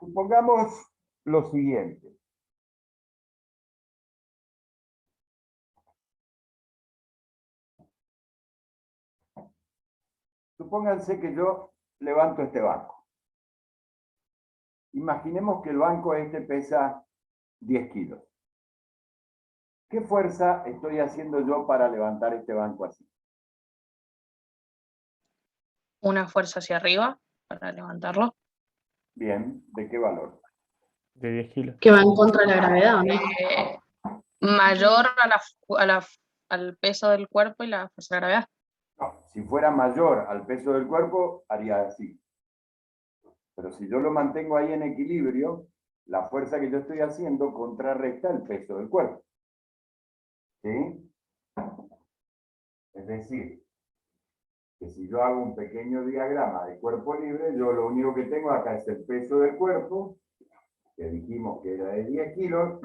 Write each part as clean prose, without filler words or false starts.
Supongamos lo siguiente. Supónganse que yo levanto este banco. Imaginemos que el banco este pesa 10 kilos. ¿Qué fuerza estoy haciendo yo para levantar este banco así? Una fuerza hacia arriba para levantarlo. Bien, ¿de qué valor? De 10 kilos. Que va en contra de la gravedad, ¿no? Mayor al peso del cuerpo y la fuerza de gravedad. No, si fuera mayor al peso del cuerpo, haría así. Pero si yo lo mantengo ahí en equilibrio, la fuerza que yo estoy haciendo contrarresta el peso del cuerpo. ¿Sí? Es decir, que si yo hago un pequeño diagrama de cuerpo libre, yo lo único que tengo acá es el peso del cuerpo, que dijimos que era de 10 kilos,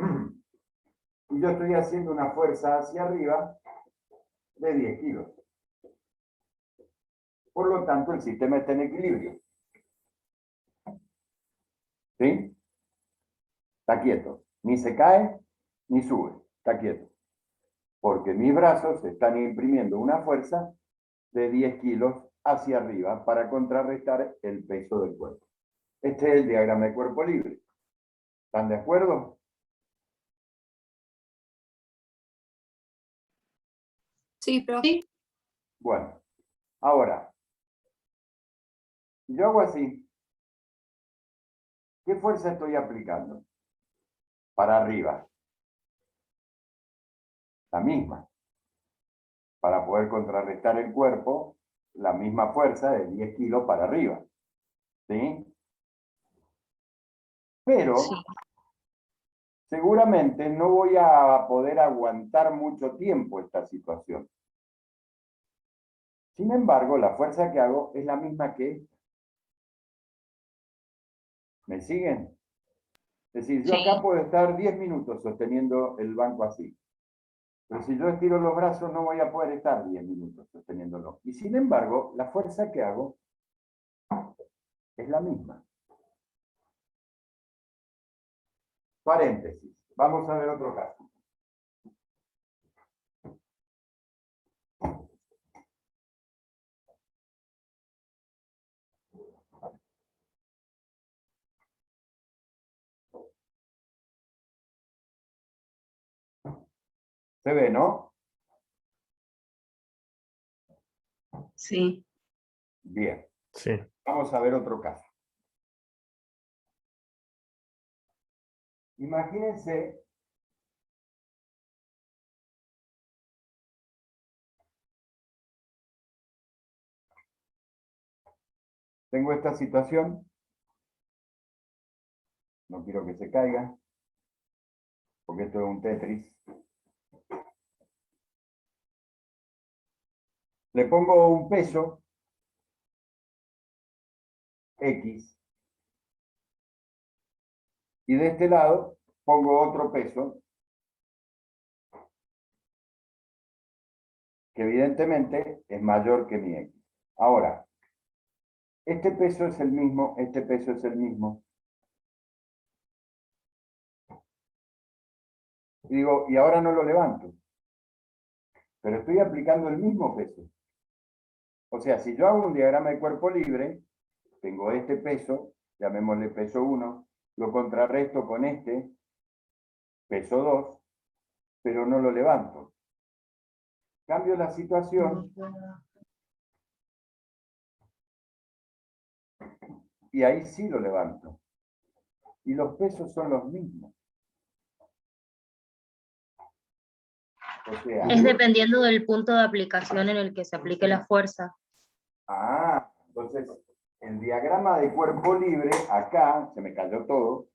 y yo estoy haciendo una fuerza hacia arriba de 10 kilos. Por lo tanto, el sistema está en equilibrio. ¿Sí? Está quieto. Ni se cae, ni sube. Está quieto. Porque mis brazos están imprimiendo una fuerza de 10 kilos hacia arriba para contrarrestar el peso del cuerpo. Este es el diagrama de cuerpo libre. ¿Están de acuerdo? Sí, profe. Bueno, ahora, si yo hago así, ¿qué fuerza estoy aplicando? Para arriba. La misma. Para poder contrarrestar el cuerpo, la misma fuerza de 10 kilos para arriba. ¿Sí? Pero Sí. seguramente no voy a poder aguantar mucho tiempo esta situación. Sin embargo, la fuerza que hago es la misma que esta. ¿Me siguen? Es decir, yo Sí. acá puedo estar 10 minutos sosteniendo el banco así. Pero si yo estiro los brazos no voy a poder estar 10 minutos sosteniéndolo. Y sin embargo, la fuerza que hago es la misma. Paréntesis. Vamos a ver otro caso. ¿Se ve, no? Sí. Bien. Sí. Vamos a ver otro caso. Imagínense tengo esta situación. No quiero que se caiga, porque esto es un Tetris. Le pongo un peso X. Y de este lado pongo otro peso que evidentemente es mayor que mi X. Ahora, este peso es el mismo, este peso es el mismo. Y digo, y ahora no lo levanto. Pero estoy aplicando el mismo peso. O sea, si yo hago un diagrama de cuerpo libre, tengo este peso, llamémosle peso 1, lo contrarresto con este, peso 2, pero no lo levanto. Cambio la situación y ahí sí lo levanto. Y los pesos son los mismos. O sea, Es dependiendo del punto de aplicación en el que se aplique la fuerza. entonces el diagrama de cuerpo libre, acá, se me cayó todo,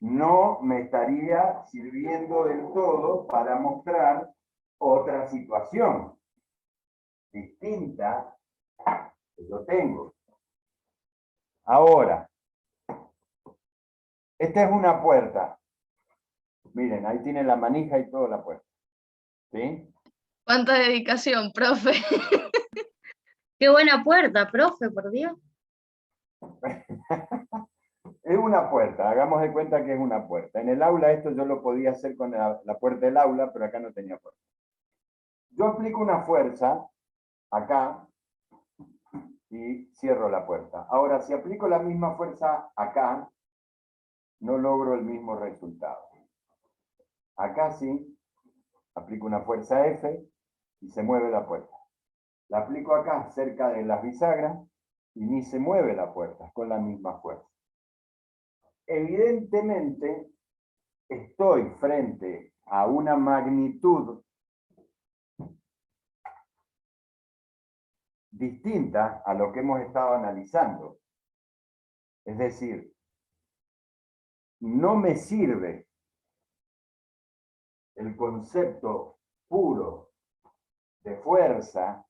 no me estaría sirviendo del todo para mostrar otra situación distinta que yo tengo. Ahora, esta es una puerta. Miren, ahí tiene la manija y toda la puerta. ¿Sí? ¿Cuánta dedicación, profe? Qué buena puerta, profe, por Dios. Es una puerta, hagamos de cuenta que es una puerta. En el aula esto yo lo podía hacer con la puerta del aula, pero acá no tenía puerta. Yo aplico una fuerza acá y cierro la puerta. Ahora, si aplico la misma fuerza acá, no logro el mismo resultado. Acá sí, aplico una fuerza F y se mueve la puerta. La aplico acá, cerca de las bisagras, y ni se mueve la puerta con la misma fuerza. Evidentemente, estoy frente a una magnitud distinta a lo que hemos estado analizando. Es decir, no me sirve el concepto puro de fuerza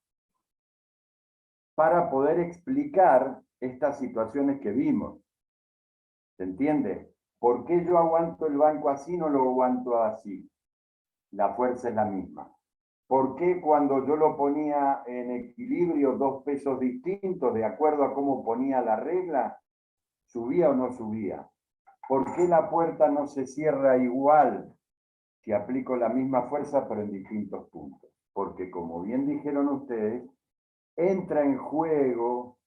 para poder explicar estas situaciones que vimos. ¿Se entiende? ¿Por qué yo aguanto el banco así, no lo aguanto así? La fuerza es la misma. ¿Por qué cuando yo lo ponía en equilibrio, dos pesos distintos, de acuerdo a cómo ponía la regla, subía o no subía? ¿Por qué la puerta no se cierra igual si aplico la misma fuerza pero en distintos puntos? Porque como bien dijeron ustedes, entra en juego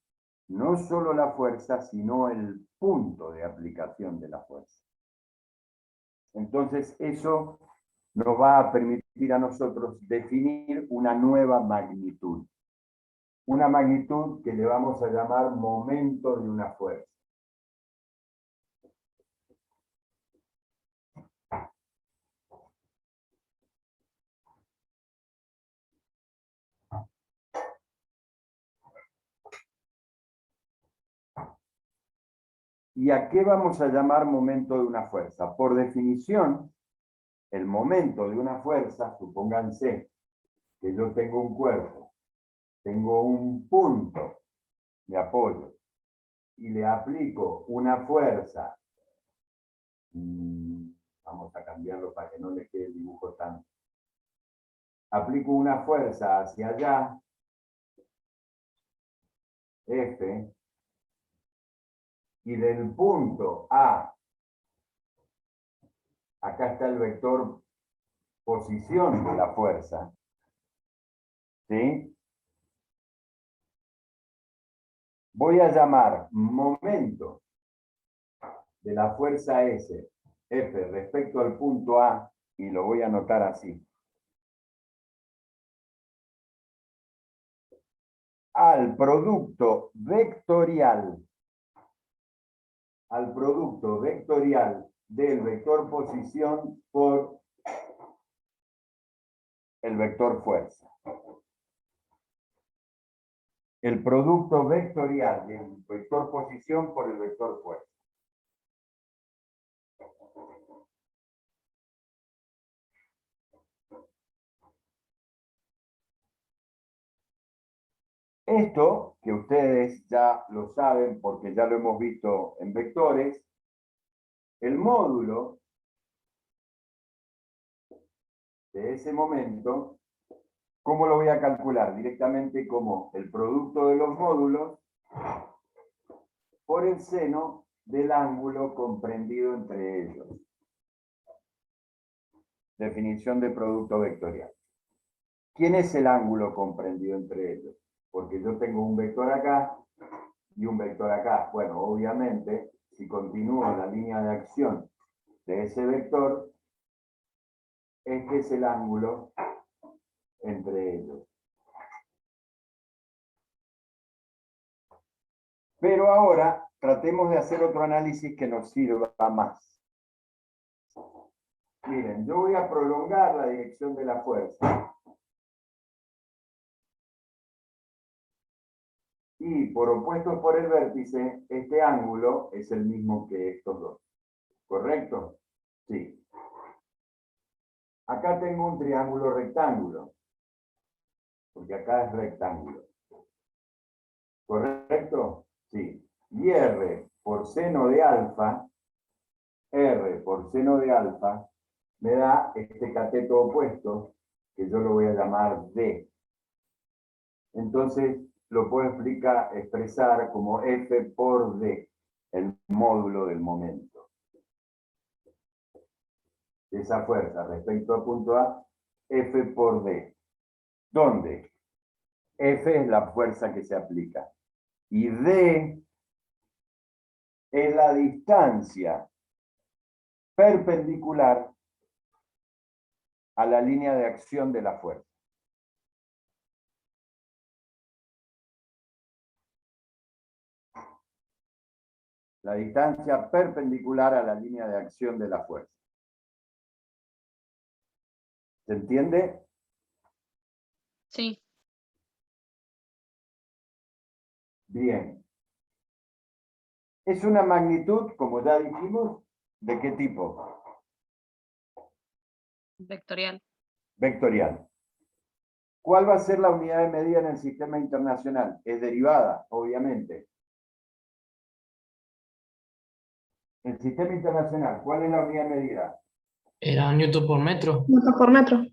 no solo la fuerza, sino el punto de aplicación de la fuerza. Entonces eso nos va a permitir a nosotros definir una nueva magnitud. Una magnitud que le vamos a llamar momento de una fuerza. ¿Y a qué vamos a llamar momento de una fuerza? Por definición, el momento de una fuerza, supónganse que yo tengo un cuerpo, tengo un punto de apoyo y le aplico una fuerza, vamos a cambiarlo para que no le quede el dibujo tan... Aplico una fuerza hacia allá, F, y del punto A, acá está el vector posición de la fuerza, ¿sí? Voy a llamar momento de la fuerza S, F, respecto al punto A, y lo voy a anotar así. Al producto vectorial del vector posición por el vector fuerza. El producto vectorial del vector posición por el vector fuerza. Esto, que ustedes ya lo saben porque ya lo hemos visto en vectores, el módulo de ese momento, ¿cómo lo voy a calcular? Directamente como el producto de los módulos por el seno del ángulo comprendido entre ellos. Definición de producto vectorial. ¿Quién es el ángulo comprendido entre ellos? Porque yo tengo un vector acá y un vector acá. Bueno, obviamente, si continúo la línea de acción de ese vector, este es el ángulo entre ellos. Pero ahora tratemos de hacer otro análisis que nos sirva más. Miren, yo voy a prolongar la dirección de la fuerza. Y por opuestos por el vértice, este ángulo es el mismo que estos dos. ¿Correcto? Sí. Acá tengo un triángulo rectángulo. Porque acá es rectángulo. ¿Correcto? Sí. Y R por seno de alfa, me da este cateto opuesto, que yo lo voy a llamar D. Entonces, lo puedo expresar como F por D. el módulo del momento. Esa fuerza respecto a punto A, F por D. ¿Dónde? F es la fuerza que se aplica. Y D es la distancia perpendicular a la línea de acción de la fuerza. La distancia perpendicular a la línea de acción de la fuerza. ¿Se entiende? Sí, Bien. Es una magnitud, como ya dijimos, ¿de qué tipo? vectorial. Vectorial. ¿Cuál va a ser la unidad de medida en el sistema internacional? Es derivada, obviamente. El sistema internacional, ¿cuál es la unidad de medida? Era newton por metro. Newton por metro.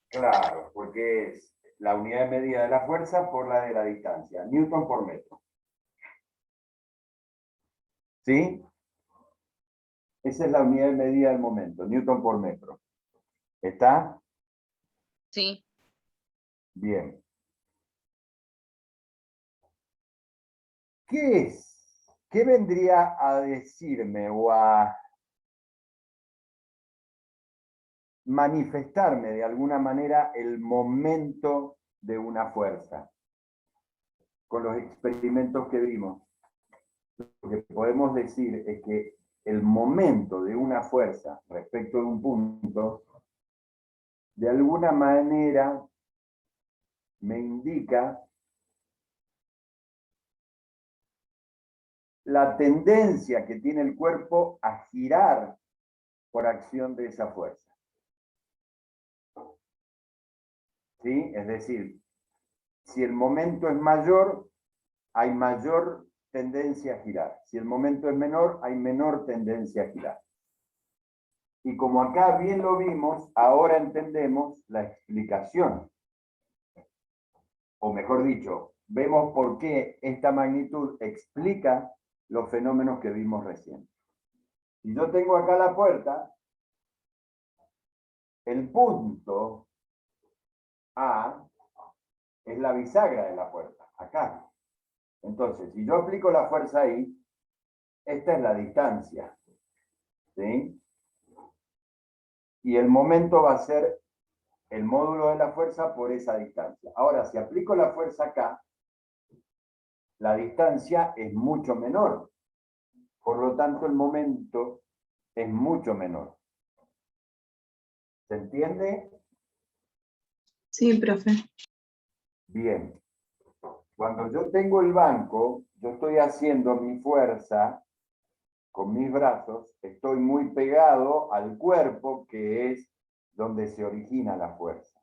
Claro, porque es la unidad de medida de la fuerza por la de la distancia. Newton por metro. ¿Sí? Esa es la unidad de medida del momento, Newton por metro. ¿Está? Sí. Bien. ¿Qué es? ¿Qué vendría a decirme o a manifestarme de alguna manera el momento de una fuerza? Con los experimentos que vimos, lo que podemos decir es que el momento de una fuerza respecto de un punto, de alguna manera me indica la tendencia que tiene el cuerpo a girar por acción de esa fuerza. ¿Sí? Es decir, si el momento es mayor, hay mayor tendencia a girar. Si el momento es menor, hay menor tendencia a girar. Y como acá bien lo vimos, ahora entendemos la explicación. O mejor dicho, vemos por qué esta magnitud explica los fenómenos que vimos recién. Si yo tengo acá la puerta, el punto A es la bisagra de la puerta, acá. Entonces, si yo aplico la fuerza ahí, esta es la distancia. ¿Sí? Y el momento va a ser el módulo de la fuerza por esa distancia. Ahora, si aplico la fuerza acá, la distancia es mucho menor. Por lo tanto, el momento es mucho menor. ¿Se entiende? Sí, profe. Bien. Cuando yo tengo el banco, yo estoy haciendo mi fuerza con mis brazos, estoy muy pegado al cuerpo, que es donde se origina la fuerza.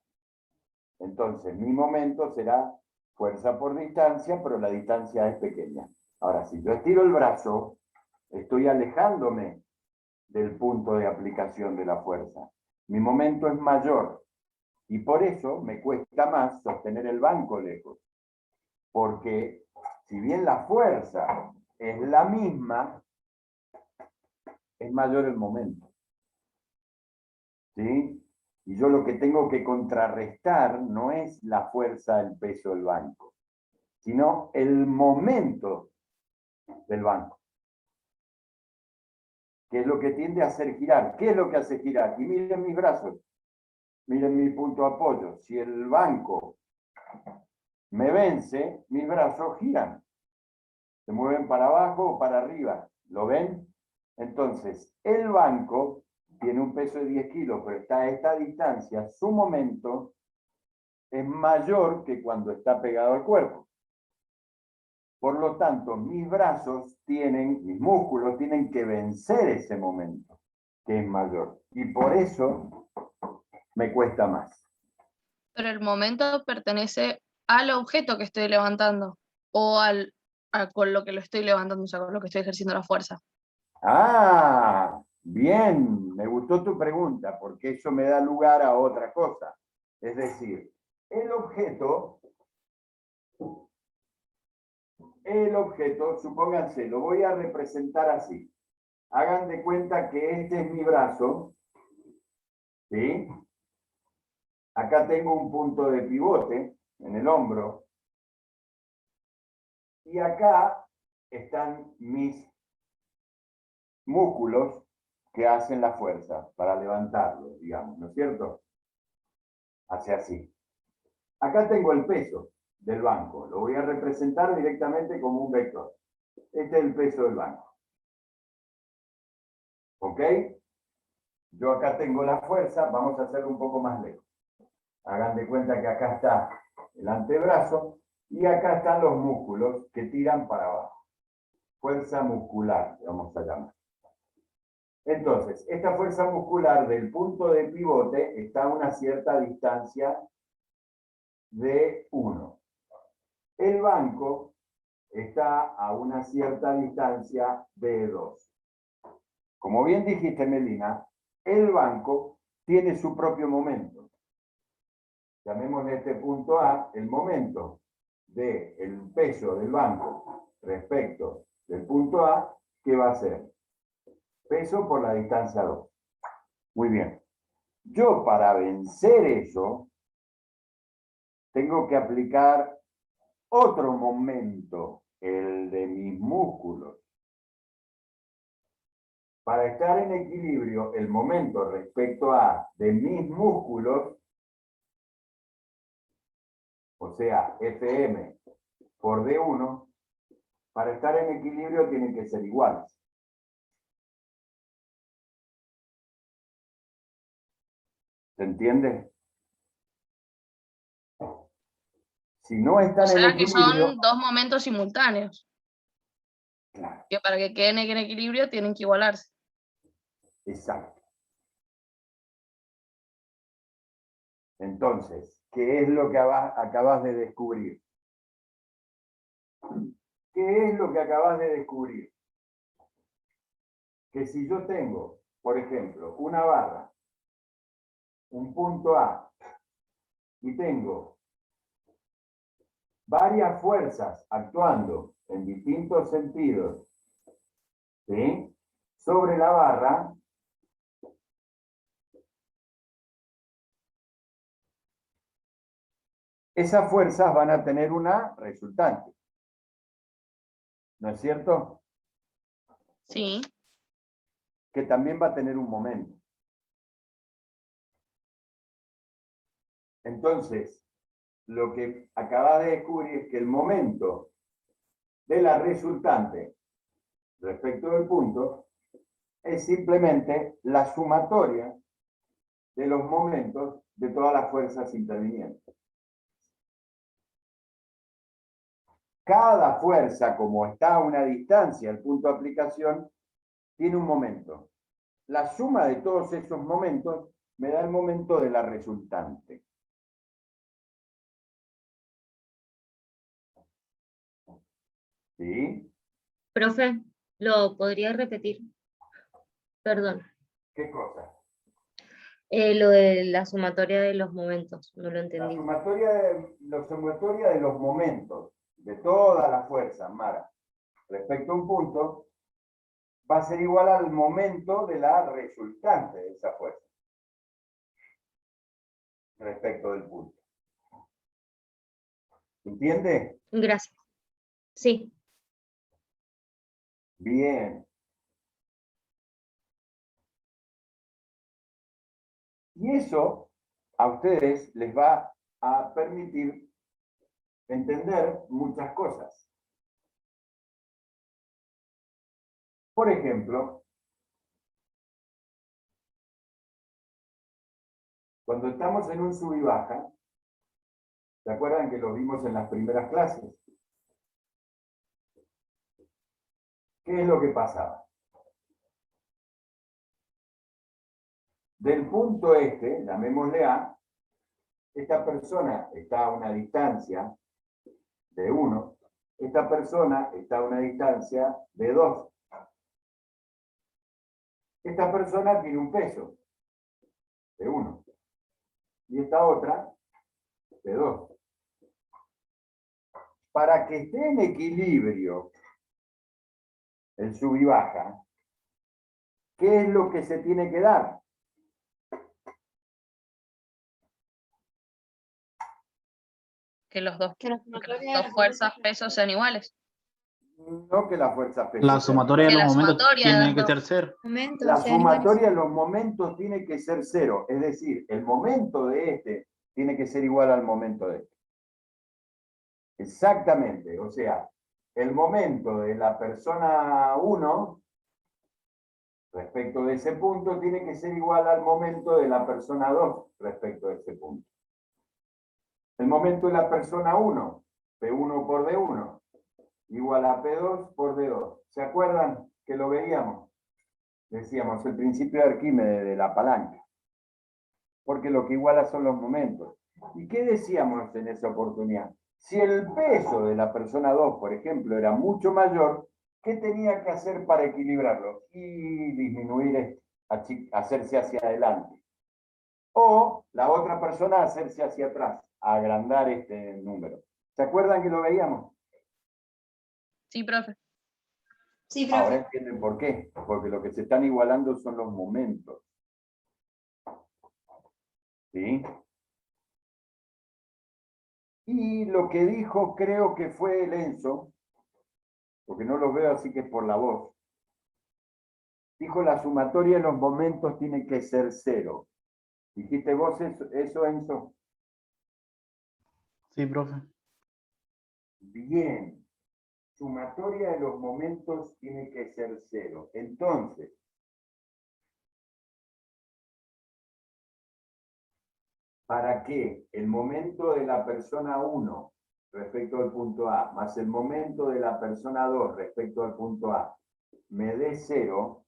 Entonces, mi momento será fuerza por distancia, pero la distancia es pequeña. Ahora, si yo estiro el brazo, estoy alejándome del punto de aplicación de la fuerza. Mi momento es mayor y por eso me cuesta más sostener el banco lejos. Porque si bien la fuerza es la misma, es mayor el momento. ¿Sí? Y yo lo que tengo que contrarrestar no es la fuerza del peso del banco, sino el momento del banco, que es lo que tiende a hacer girar. ¿Qué es lo que hace girar? Y miren mis brazos, miren mi punto de apoyo. Si el banco me vence, mis brazos giran, se mueven para abajo o para arriba. ¿Lo ven? Entonces, el banco tiene un peso de 10 kilos, pero está a esta distancia, su momento es mayor que cuando está pegado al cuerpo. Por lo tanto, mis brazos tienen, mis músculos tienen que vencer ese momento, que es mayor. Y por eso me cuesta más. Pero el momento pertenece al objeto que estoy levantando o con lo que lo estoy levantando, o sea, con lo que estoy ejerciendo la fuerza. Ah, bien, me gustó tu pregunta, porque eso me da lugar a otra cosa. Es decir, el objeto el objeto, supónganse, lo voy a representar así. Hagan de cuenta que este es mi brazo, ¿sí? Acá tengo un punto de pivote en el hombro. Y acá están mis músculos que hacen la fuerza para levantarlo, digamos, ¿no es cierto? Hace así. Acá tengo el peso del banco. Lo voy a representar directamente como un vector. Este es el peso del banco. ¿Ok? Yo acá tengo la fuerza. Vamos a hacerlo un poco más lejos. Hagan de cuenta que acá está el antebrazo y acá están los músculos que tiran para abajo. Fuerza muscular, vamos a llamar. Entonces, esta fuerza muscular del punto de pivote está a una cierta distancia de 1. El banco está a una cierta distancia de 2. Como bien dijiste, Melina, el banco tiene su propio momento. Llamémosle este punto A el momento del peso del banco respecto del punto A, ¿qué va a ser? Peso por la distancia 2. Muy bien. Yo para vencer eso, tengo que aplicar otro momento, el de mis músculos. Para estar en equilibrio, el momento respecto a de mis músculos, o sea, Fm por D1, para estar en equilibrio tienen que ser iguales. ¿Se entiende? Si no O están en sea que equilibrio... son dos momentos simultáneos, Claro, que para que queden en equilibrio tienen que igualarse. exacto. Entonces, ¿qué es lo que acabas de descubrir? ¿Qué es lo que acabas de descubrir? Que si yo tengo, por ejemplo, una barra, un punto A, y tengo varias fuerzas actuando en distintos sentidos, ¿sí?, sobre la barra, esas fuerzas van a tener una resultante. ¿No es cierto? Sí. Que también va a tener un momento. Entonces, lo que acabas de descubrir es que el momento de la resultante respecto del punto es simplemente la sumatoria de los momentos de todas las fuerzas intervinientes. Cada fuerza, como está a una distancia al punto de aplicación, tiene un momento. La suma de todos esos momentos me da el momento de la resultante. ¿Sí? Profe, ¿lo podría repetir? Perdón. ¿Qué cosa? Lo de la sumatoria de los momentos, no lo La entendí. sumatoria de los momentos de toda la fuerza, Mara, respecto a un punto, va a ser igual al momento de la resultante de esa fuerza respecto del punto. ¿Entiende? Gracias. Sí. Bien. Y eso a ustedes les va a permitir entender muchas cosas. Por ejemplo, cuando estamos en un sub y baja, ¿se acuerdan que lo vimos en las primeras clases? ¿Qué es lo que pasaba? Del punto este, llamémosle A, esta persona está a una distancia de 1, esta persona está a una distancia de 2. Esta persona tiene un peso de 1 y esta otra de 2. para que esté en equilibrio el sub y baja, ¿qué es lo que se tiene que dar? Que los dos, Que la que sumatoria las de dos fuerzas, pesos sean iguales. No que la fuerza peso. La sumatoria de Que los la momentos sumatoria de tiene las que dos. ser cero. momentos La sean iguales. sumatoria de los momentos tiene que ser cero, es decir, el momento de este tiene que ser igual al momento de este. Exactamente, o sea, el momento de la persona 1 respecto de ese punto tiene que ser igual al momento de la persona 2 respecto de ese punto. El momento de la persona 1, P1 por D1, igual a P2 por D2. ¿Se acuerdan que lo veíamos? Decíamos el principio de Arquímedes de la palanca. Porque lo que iguala son los momentos. ¿Y qué decíamos en esa oportunidad? Si el peso de la persona 2, por ejemplo, era mucho mayor, ¿qué tenía que hacer para equilibrarlo? Y disminuir, hacerse hacia adelante. O la otra persona hacerse hacia atrás, agrandar este número. ¿Se acuerdan que lo veíamos? Sí, profe. Sí, Ahora profe. entienden por qué. Porque lo que se están igualando son los momentos. ¿Sí? Y lo que dijo, creo que fue el Enzo, porque no lo veo así que por la voz, dijo la sumatoria de los momentos tiene que ser cero. ¿Dijiste vos eso, Enzo? Sí, profe. Bien. Sumatoria de los momentos tiene que ser cero. Entonces, para que el momento de la persona 1 respecto al punto A, más el momento de la persona 2 respecto al punto A, me dé cero,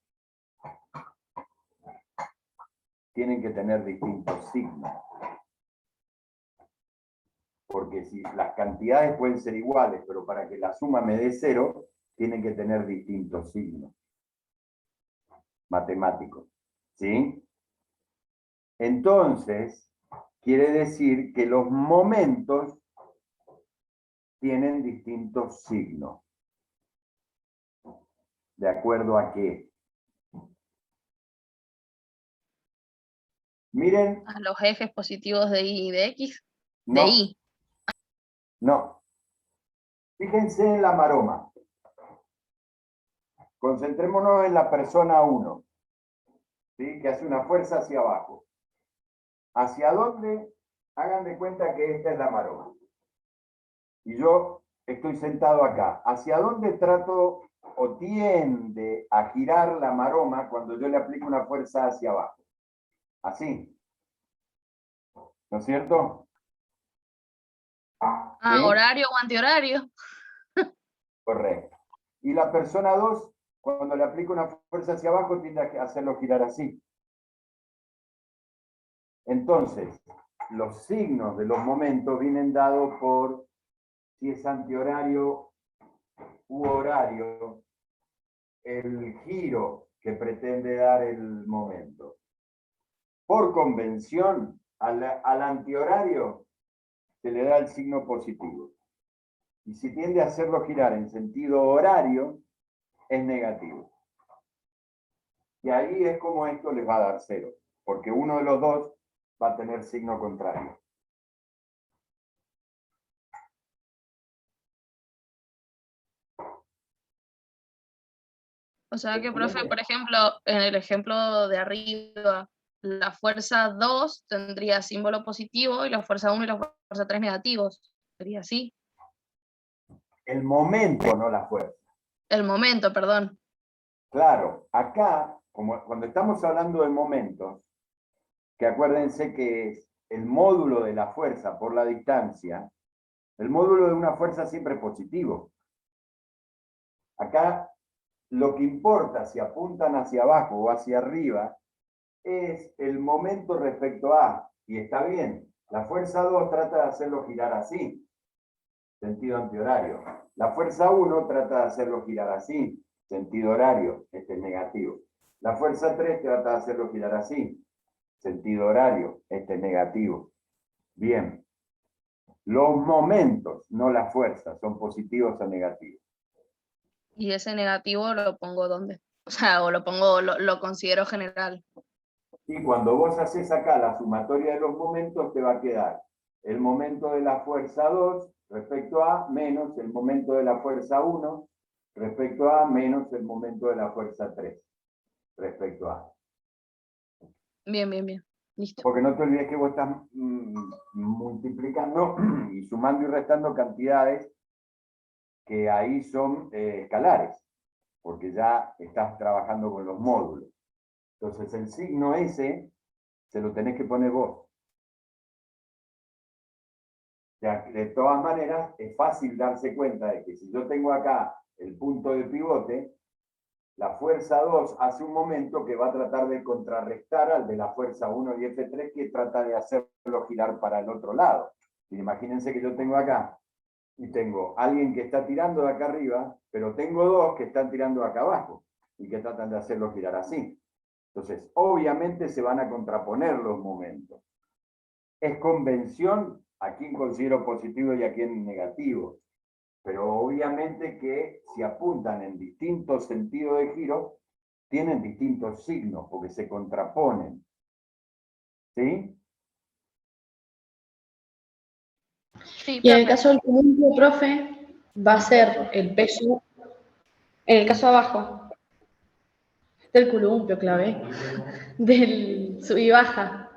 tienen que tener distintos signos. Porque si las cantidades pueden ser iguales, pero para que la suma me dé cero, tienen que tener distintos signos matemáticos. ¿Sí? Entonces, quiere decir que los momentos tienen distintos signos. ¿De acuerdo a qué? Miren, A los ejes positivos de Y y de X. De no, Y. no. Fíjense en la maroma. Concentrémonos en la persona 1, ¿sí? Que hace una fuerza hacia abajo. ¿Hacia dónde? Hagan de cuenta que esta es la maroma. Y yo estoy sentado acá. ¿Hacia dónde trato o tiende a girar la maroma cuando yo le aplico una fuerza hacia abajo? Así. ¿No es cierto? Ah, ¿Sí? horario o antihorario. Correcto. Y la persona 2, cuando le aplico una fuerza hacia abajo, tiende a hacerlo girar así. Entonces, los signos de los momentos vienen dados por si es antihorario u horario, el giro que pretende dar el momento. Por convención, al antihorario se le da el signo positivo. Y si tiende a hacerlo girar en sentido horario, es negativo. Y ahí es como esto les va a dar cero, porque uno de los dos va a tener signo contrario. O sea que, profe, por ejemplo, en el ejemplo de arriba, la fuerza 2 tendría símbolo positivo y la fuerza 1 y la fuerza 3 negativos. Sería así. El momento, no la fuerza. El momento, perdón. Claro, acá, como cuando estamos hablando de momentos, que acuérdense que es el módulo de la fuerza por la distancia, el módulo de una fuerza siempre es positivo. Acá lo que importa si apuntan hacia abajo o hacia arriba es el momento respecto a, y está bien, la fuerza 2 trata de hacerlo girar así, sentido antihorario. La fuerza 1 trata de hacerlo girar así, sentido horario, este es negativo. La fuerza 3 trata de hacerlo girar así, sentido horario, este es negativo. Bien. Los momentos, no las fuerzas, son positivos o negativos. Y ese negativo lo pongo ¿dónde? O sea, o lo pongo, lo considero general. Y cuando vos haces acá la sumatoria de los momentos, te va a quedar el momento de la fuerza 2 respecto a menos el momento de la fuerza 1 respecto a menos el momento de la fuerza 3 respecto a. Bien, bien, bien. Listo. Porque no te olvides que vos estás multiplicando y sumando y restando cantidades que ahí son escalares, porque ya estás trabajando con los módulos. Entonces el signo ese se lo tenés que poner vos. O sea, de todas maneras, es fácil darse cuenta de que si yo tengo acá el punto de pivote, la fuerza 2 hace un momento que va a tratar de contrarrestar al de la fuerza 1 y F3 que trata de hacerlo girar para el otro lado. Y imagínense que yo tengo acá y tengo alguien que está tirando de acá arriba, pero tengo dos que están tirando de acá abajo y que tratan de hacerlo girar así. Entonces, obviamente se van a contraponer los momentos. Es convención a quién considero positivo y a quién negativo. Pero obviamente que si apuntan en distintos sentidos de giro, tienen distintos signos, porque se contraponen. ¿Sí? Sí, Y en el profe. caso del columpio, profe, va a ser el peso, en el caso abajo, del columpio, clave, del sub y baja.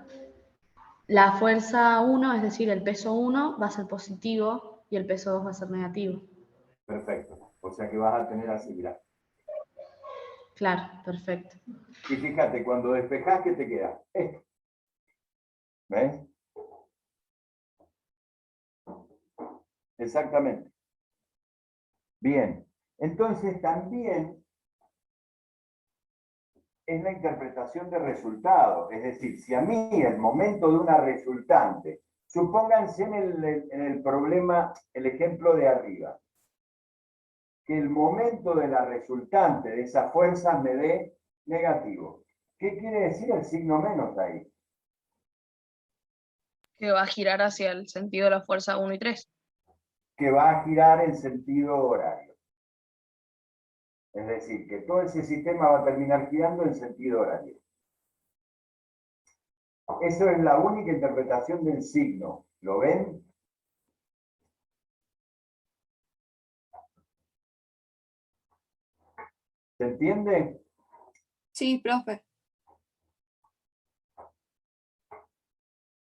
La fuerza 1, es decir, el peso 1 va a ser positivo y el peso 2 va a ser negativo. Perfecto. O sea que vas a tener así, mirá. Claro, perfecto. Y fíjate, cuando despejás, ¿qué te queda? Esto. ¿Ves? Exactamente. Bien. Entonces también es la interpretación de resultado. Es decir, si a mí el momento de una resultante, supónganse en el problema, el ejemplo de arriba, que el momento de la resultante de esa fuerza me dé negativo. ¿Qué quiere decir el signo menos ahí? Que va a girar hacia el sentido de la fuerza 1 y 3. Que va a girar en sentido horario. Es decir, que todo ese sistema va a terminar girando en sentido horario. Eso es la única interpretación del signo. ¿Lo ven? ¿Se entiende? Sí, profe.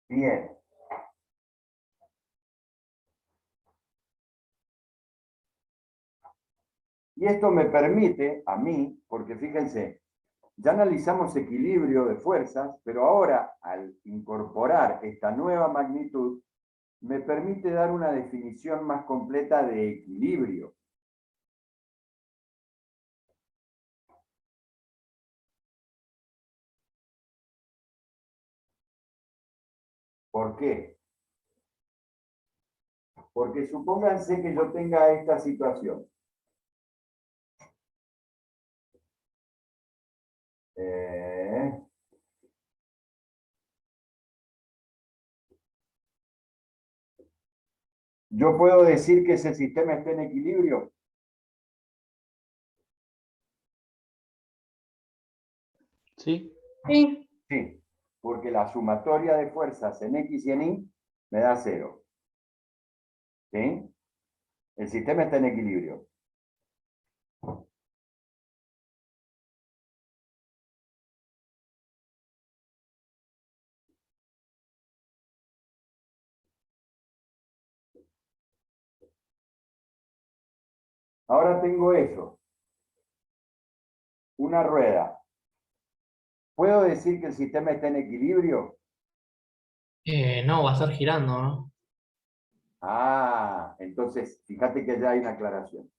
Bien. Y esto me permite a mí, porque fíjense, ya analizamos equilibrio de fuerzas, pero ahora al incorporar esta nueva magnitud, me permite dar una definición más completa de equilibrio. ¿Por qué? Porque supónganse que yo tenga esta situación. Yo puedo decir que ese sistema está en equilibrio. Sí. Sí. Sí, porque la sumatoria de fuerzas en X y en Y me da 0. ¿Sí? El sistema está en equilibrio. Ahora tengo eso. Una rueda. ¿Puedo decir que el sistema está en equilibrio? No, va a estar girando, ¿no? Ah, entonces, fíjate que ya hay una aclaración.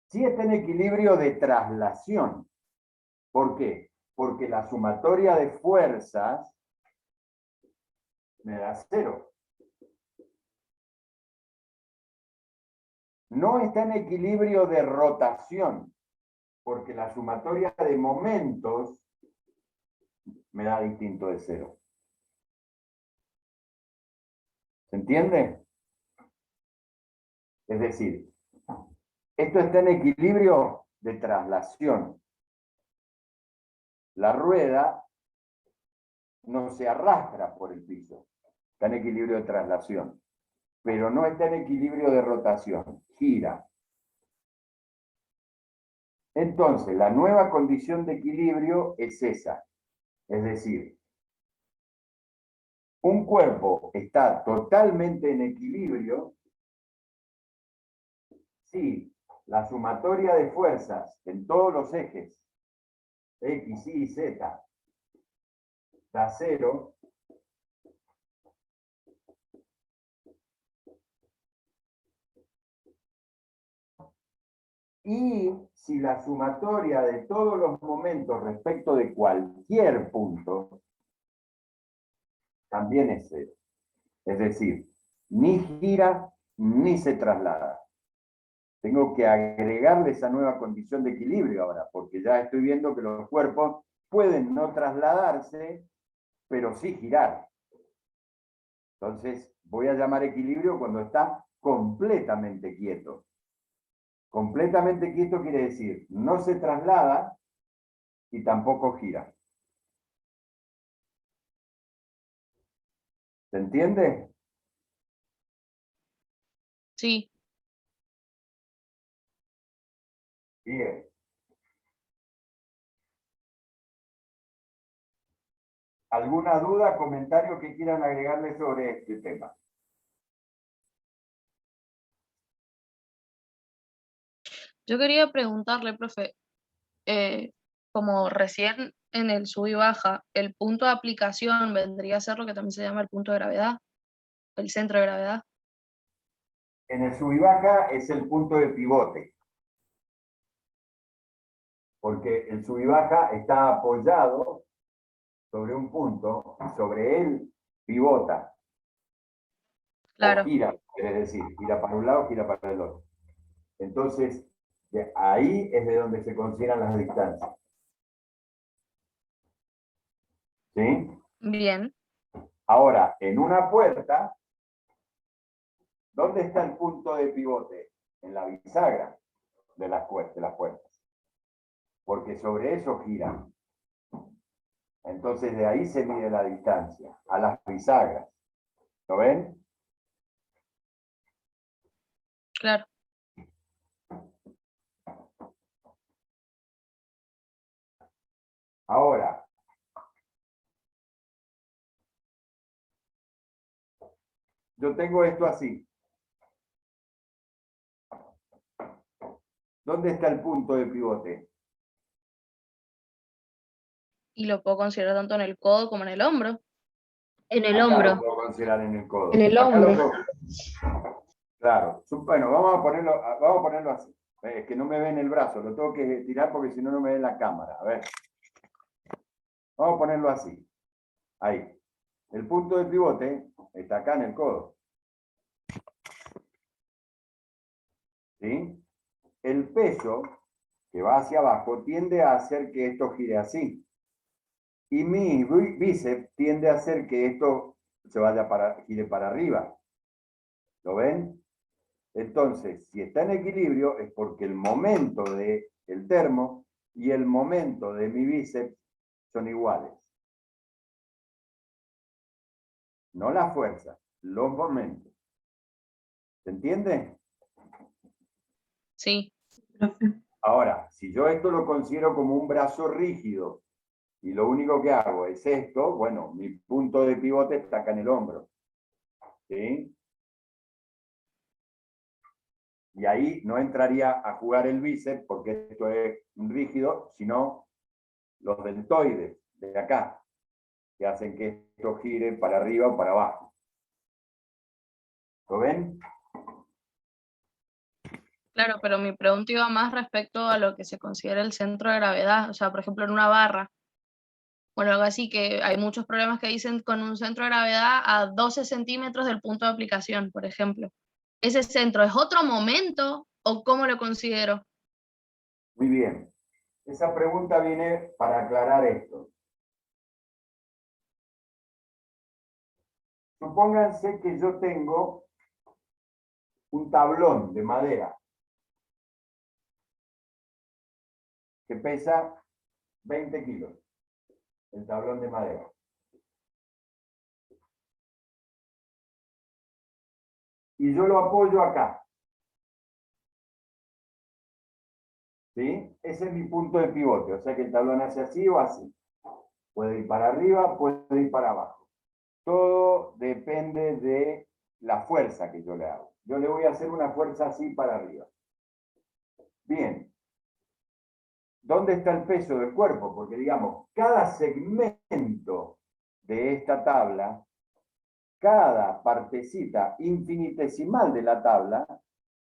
Sí está en equilibrio de traslación. ¿Por qué? Porque la sumatoria de fuerzas me da 0. No está en equilibrio de rotación, porque la sumatoria de momentos me da distinto de 0. ¿Se entiende? Es decir, esto está en equilibrio de traslación. La rueda no se arrastra por el piso, está en equilibrio de traslación, pero no está en equilibrio de rotación, gira. Entonces, la nueva condición de equilibrio es esa, es decir, un cuerpo está totalmente en equilibrio si la sumatoria de fuerzas en todos los ejes, X, Y, Z, da 0, y si la sumatoria de todos los momentos respecto de cualquier punto también es 0. Es decir, ni gira ni se traslada. Tengo que agregarle esa nueva condición de equilibrio ahora, porque ya estoy viendo que los cuerpos pueden no trasladarse, pero sí girar. Entonces, voy a llamar equilibrio cuando está completamente quieto. Completamente quieto quiere decir, no se traslada y tampoco gira. ¿Se entiende? Sí. Bien. ¿Alguna duda, comentario que quieran agregarle sobre este tema? Yo quería preguntarle, profe, como recién en el sub y baja, el punto de aplicación vendría a ser lo que también se llama el punto de gravedad, el centro de gravedad. En el sub y baja es el punto de pivote. Porque el sub y baja está apoyado sobre un punto, y sobre él pivota. Claro. O gira, es decir, gira para un lado, gira para el otro. Entonces, ahí es de donde se consideran las distancias. ¿Sí? Bien. Ahora, en una puerta, ¿dónde está el punto de pivote? En la bisagra de las puertas. Porque sobre eso giran. Entonces, de ahí se mide la distancia, a las bisagras. ¿Lo ven? Claro. Ahora, yo tengo esto así. ¿Dónde está el punto de pivote? Y lo puedo considerar tanto en el codo como en el hombro. En el Acá lo hombro. puedo considerar en el codo. En el Acá lo hombro. puedo- Claro. Bueno, vamos a ponerlo así. Es que no me ven el brazo, lo tengo que tirar porque si no, no me ven la cámara. A ver. Vamos a ponerlo así. Ahí. El punto de pivote está acá en el codo. ¿Sí? El peso que va hacia abajo tiende a hacer que esto gire así. Y mi bíceps tiende a hacer que esto gire para arriba. ¿Lo ven? Entonces, si está en equilibrio es porque el momento del termo y el momento de mi bíceps son iguales. No la fuerza, los momentos. ¿Se entiende? Sí. Ahora, si yo esto lo considero como un brazo rígido y lo único que hago es esto, bueno, mi punto de pivote está acá en el hombro. ¿Sí? Y ahí no entraría a jugar el bíceps porque esto es rígido, sino los deltoides de acá, que hacen que esto gire para arriba o para abajo. ¿Lo ven? Claro, pero mi pregunta iba más respecto a lo que se considera el centro de gravedad. O sea, por ejemplo, en una barra, bueno, algo así, que hay muchos problemas que dicen con un centro de gravedad a 12 centímetros del punto de aplicación, por ejemplo. ¿Ese centro es otro momento o cómo lo considero? Muy bien. Esa pregunta viene para aclarar esto. Supónganse que yo tengo un tablón de madera que pesa 20 kilos, el tablón de madera. Y yo lo apoyo acá. ¿Sí? Ese es mi punto de pivote, o sea que el tablón hace así o así. Puede ir para arriba, puede ir para abajo. Todo depende de la fuerza que yo le hago. Yo le voy a hacer una fuerza así para arriba. Bien. ¿Dónde está el peso del cuerpo? Porque digamos, cada segmento de esta tabla, cada partecita infinitesimal de la tabla,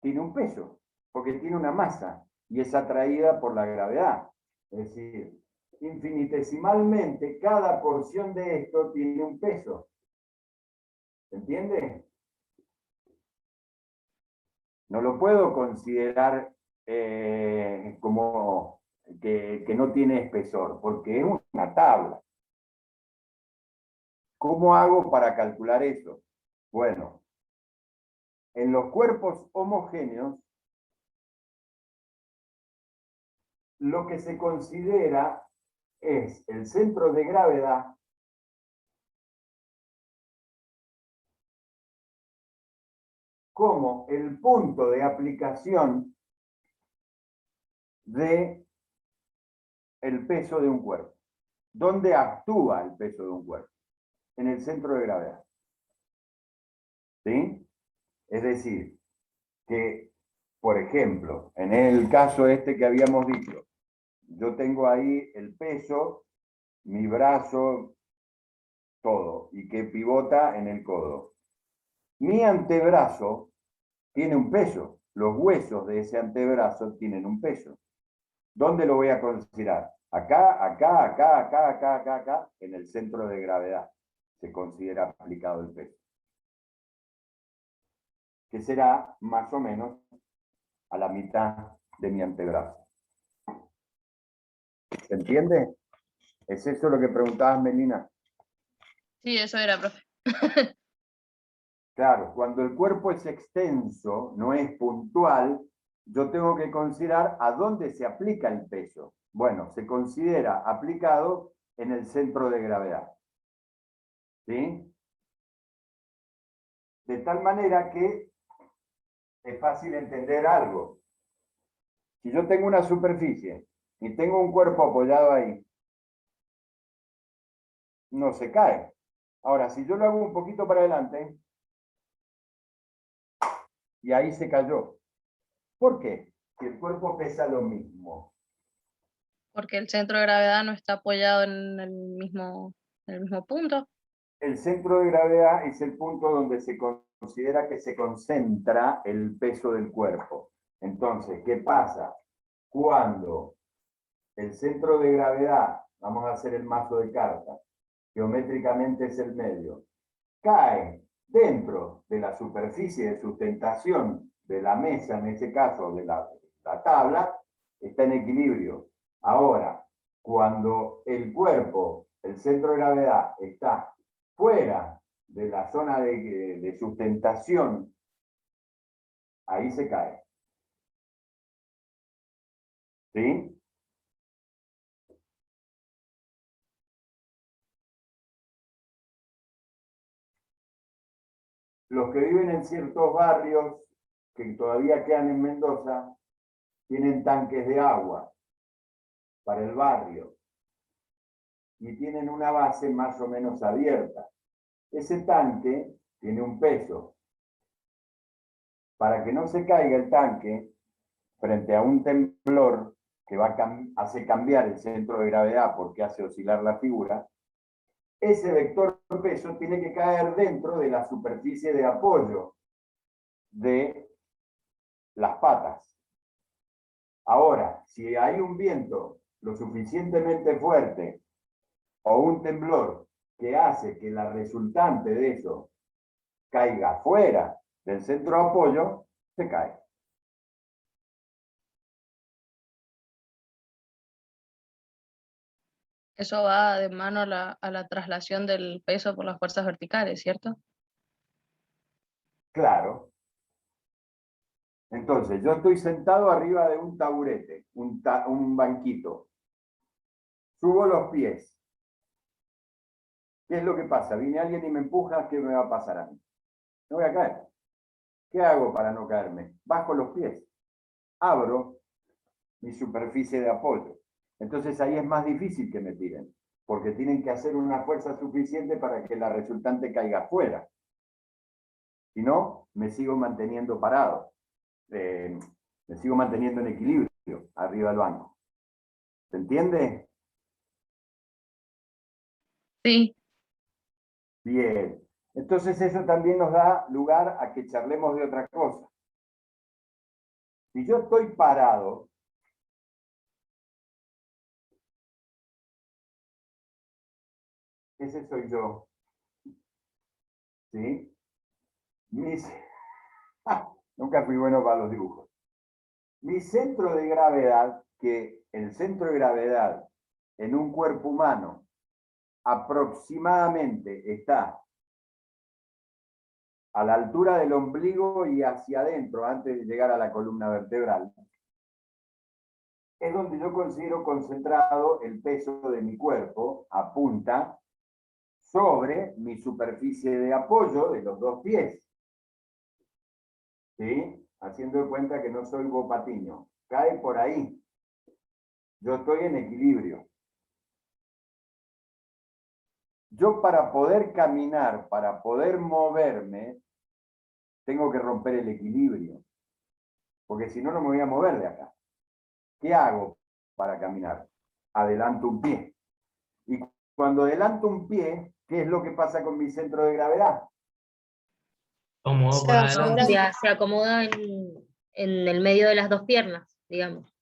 tiene un peso, porque tiene una masa y es atraída por la gravedad. Es decir, infinitesimalmente cada porción de esto tiene un peso. ¿Se entiende? No lo puedo considerar como que no tiene espesor, porque es una tabla. ¿Cómo hago para calcular eso? Bueno, en los cuerpos homogéneos, lo que se considera es el centro de gravedad como el punto de aplicación de el peso de un cuerpo. ¿Dónde actúa el peso de un cuerpo? En el centro de gravedad. ¿Sí? Es decir, que, por ejemplo, en el caso este que habíamos dicho, yo tengo ahí el peso, mi brazo, todo, y que pivota en el codo. Mi antebrazo tiene un peso, los huesos de ese antebrazo tienen un peso. ¿Dónde lo voy a considerar? Acá, acá, acá, acá, acá, acá, acá, en el centro de gravedad se considera aplicado el peso. Que será más o menos a la mitad de mi antebrazo. ¿Se entiende? ¿Es eso lo que preguntabas, Melina? Sí, eso era, profe. Claro, cuando el cuerpo es extenso, no es puntual, yo tengo que considerar a dónde se aplica el peso. Bueno, se considera aplicado en el centro de gravedad. ¿Sí? De tal manera que es fácil entender algo. Si yo tengo una superficie y tengo un cuerpo apoyado ahí, no se cae. Ahora, si yo lo hago un poquito para adelante, y ahí se cayó. ¿Por qué? Si el cuerpo pesa lo mismo. Porque el centro de gravedad no está apoyado en el mismo punto. El centro de gravedad es el punto donde se considera que se concentra el peso del cuerpo. Entonces, ¿qué pasa? Cuando el centro de gravedad, vamos a hacer el mazo de cartas, geométricamente es el medio, cae dentro de la superficie de sustentación de la mesa, en ese caso de la tabla, está en equilibrio. Ahora, cuando el cuerpo, el centro de gravedad, está fuera de la zona de sustentación, ahí se cae. ¿Sí? Los que viven en ciertos barrios que todavía quedan en Mendoza, tienen tanques de agua para el barrio y tienen una base más o menos abierta. Ese tanque tiene un peso. Para que no se caiga el tanque frente a un temblor que hace cambiar el centro de gravedad porque hace oscilar la figura, ese vector peso tiene que caer dentro de la superficie de apoyo de las patas. Ahora, si hay un viento lo suficientemente fuerte o un temblor que hace que la resultante de eso caiga fuera del centro de apoyo, se cae. Eso va de mano a la traslación del peso por las fuerzas verticales, ¿cierto? Claro. Entonces, yo estoy sentado arriba de un taburete, un banquito. Subo los pies. ¿Qué es lo que pasa? Viene alguien y me empuja, ¿qué me va a pasar a mí? Me voy a caer. ¿Qué hago para no caerme? Bajo los pies. Abro mi superficie de apoyo. Entonces ahí es más difícil que me tiren, porque tienen que hacer una fuerza suficiente para que la resultante caiga afuera. Si no, me sigo manteniendo parado. Me sigo manteniendo en equilibrio arriba del banco. ¿Se entiende? Sí, Bien. Entonces eso también nos da lugar a que charlemos de otra cosa. Si yo estoy parado, ese soy yo. ¿Sí? Nunca fui bueno para los dibujos. Mi centro de gravedad, que el centro de gravedad en un cuerpo humano aproximadamente está a la altura del ombligo y hacia adentro, antes de llegar a la columna vertebral, es donde yo considero concentrado el peso de mi cuerpo, apunta sobre mi superficie de apoyo de los dos pies. ¿Sí? Haciendo de cuenta que no soy Bob Patiño. Cae por ahí. Yo estoy en equilibrio. Yo para poder caminar, para poder moverme, tengo que romper el equilibrio. Porque si no, no me voy a mover de acá. ¿Qué hago para caminar? Adelanto un pie. Y cuando adelanto un pie, ¿qué es lo que pasa con mi centro de gravedad? Como Se por acomoda. adelante. Se acomoda en el medio de las dos piernas, digamos.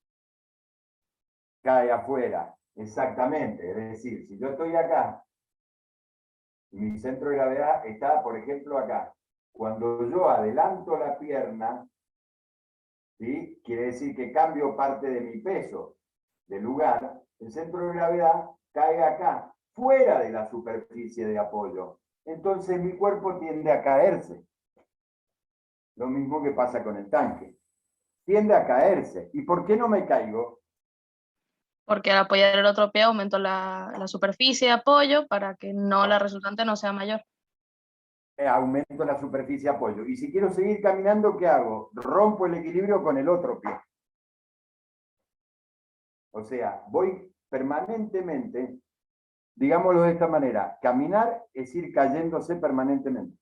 Cae afuera. Exactamente. Es decir, si yo estoy acá, y mi centro de gravedad está, por ejemplo, acá. Cuando yo adelanto la pierna, ¿sí? Quiere decir que cambio parte de mi peso de lugar, el centro de gravedad cae acá, fuera de la superficie de apoyo. Entonces mi cuerpo tiende a caerse. Lo mismo que pasa con el tanque. Tiende a caerse. ¿Y por qué no me caigo? porque al apoyar el otro pie aumento la superficie de apoyo para que no la resultante no sea mayor. Aumento la superficie de apoyo. Y si quiero seguir caminando, ¿qué hago? Rompo el equilibrio con el otro pie. O sea, voy permanentemente, digámoslo de esta manera, caminar es ir cayéndose permanentemente.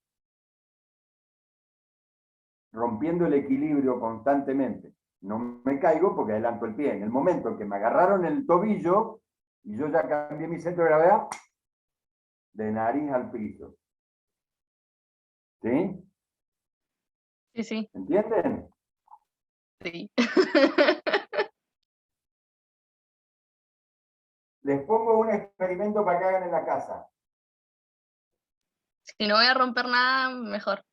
Rompiendo el equilibrio constantemente. No me caigo porque adelanto el pie. En el momento en que me agarraron el tobillo y yo ya cambié mi centro de gravedad, de nariz al piso. ¿Sí? Sí, sí, ¿Entienden? sí. Les pongo un experimento para que hagan en la casa. Si no voy a romper nada, mejor.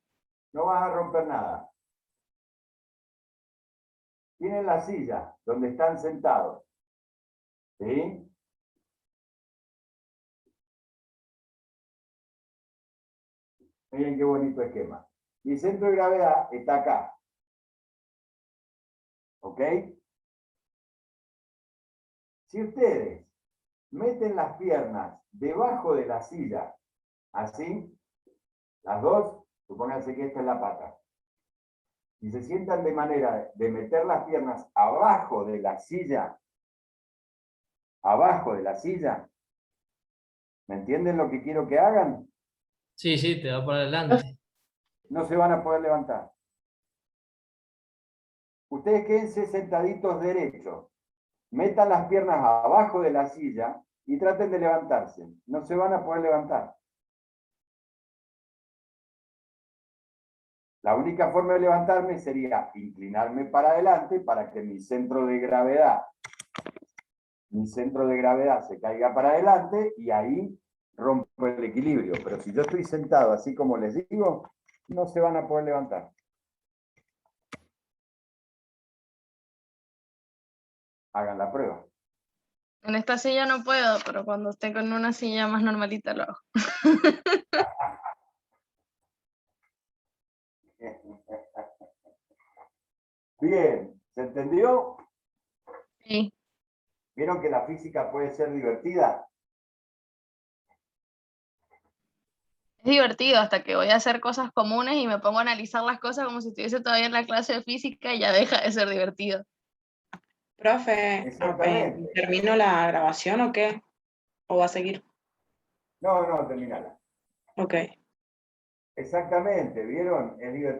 No vas a romper nada. Tienen la silla donde están sentados. ¿Sí? Miren qué bonito esquema. Mi centro de gravedad está acá. ¿Ok? Si ustedes meten las piernas debajo de la silla, así, las dos, supónganse que esta es la pata, y se sientan de manera de meter las piernas abajo de la silla, ¿me entienden lo que quiero que hagan? Sí, sí, te va por adelante. No se van a poder levantar. Ustedes quédense sentaditos derechos, metan las piernas abajo de la silla y traten de levantarse. No se van a poder levantar. La única forma de levantarme sería inclinarme para adelante para que mi centro de gravedad se caiga para adelante y ahí rompo el equilibrio. Pero si yo estoy sentado así como les digo, no se van a poder levantar. Hagan la prueba. En esta silla no puedo, pero cuando esté con una silla más normalita lo hago. Bien, ¿se entendió? Sí. ¿Vieron que la física puede ser divertida? Es divertido hasta que voy a hacer cosas comunes y me pongo a analizar las cosas como si estuviese todavía en la clase de física y ya deja de ser divertido. Profe, Exactamente. ¿termino la grabación o qué? ¿O va a seguir? No, terminala. Ok. Exactamente, ¿vieron? Es divertido.